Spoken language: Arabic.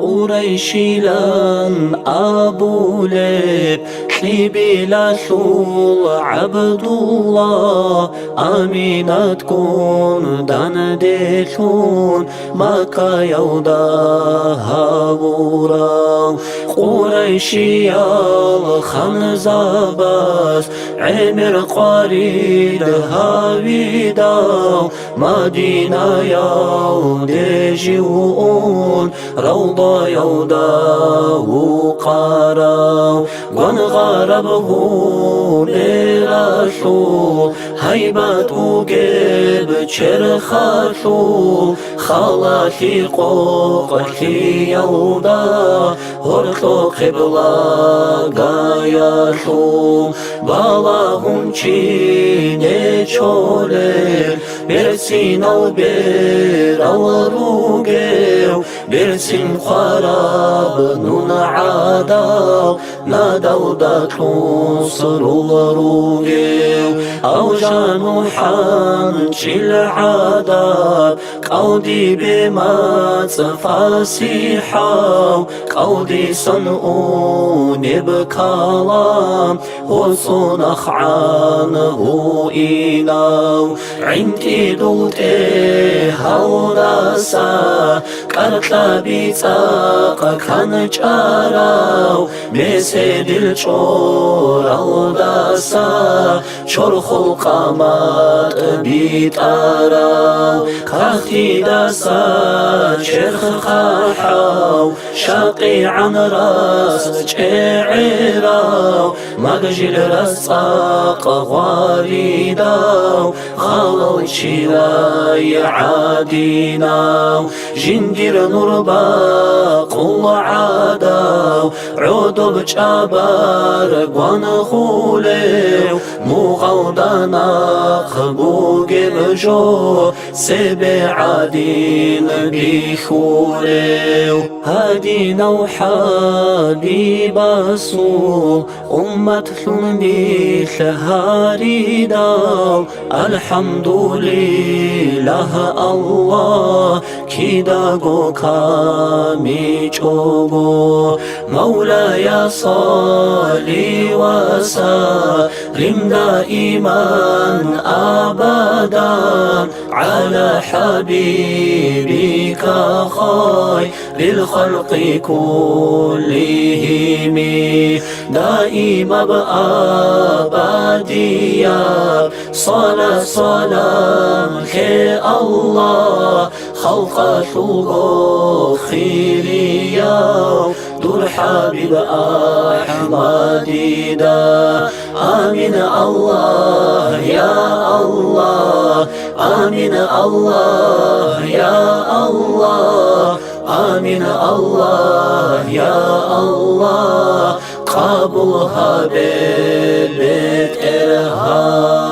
قريشيلان أبو لب حبي لشول عبد الله أمينة تكون دان ديشون مكة يودا هابورا قريشي الخمزة بس عمر قريد هابيدا مدينة يودي جيوون روضة يودا وقارا ونغربه نراشو هيبت وجب تشرخاشو خلاشي قوقشي يودا هرخو قبلا قاياشو بالاهم چيني چوله برسين البير الروغيو برسين خراب نون عاداو نادو داتون صرو الروغيو أو جانو حانشي العاداب قودي بما تفاسيحاو قودي صنعوني بكلام وصنخ عنه إيناو عندي دولتي هولاسا كارتلا بيتاقا كان جاراو مسيد الجور الداسا شرخ القامات بيتاراو كاختي داسا شرخ خاحاو شاقي عن راس جعيراو مقجل رساق غاريداو خالو شراي عاديناو جندير نوربا قل عاداو عودو بجابار قوان خوليو مغودانا خبوق بجو سبع عادين بيخوليو هادينا وحادي باسو أمة ثمني شهاري داو الحمد لله الله كيداغو كامي جوغو مولاي صلي وسلم دائما أبدا على حبيبك خير الخلق كلهم دائما بأبديا صلاة سلام الله خلق شوق خيريا دور حبيب أحمد دا آمين الله يا الله آمين الله يا الله آمين الله يا الله قبولها بالبيت إرهاب.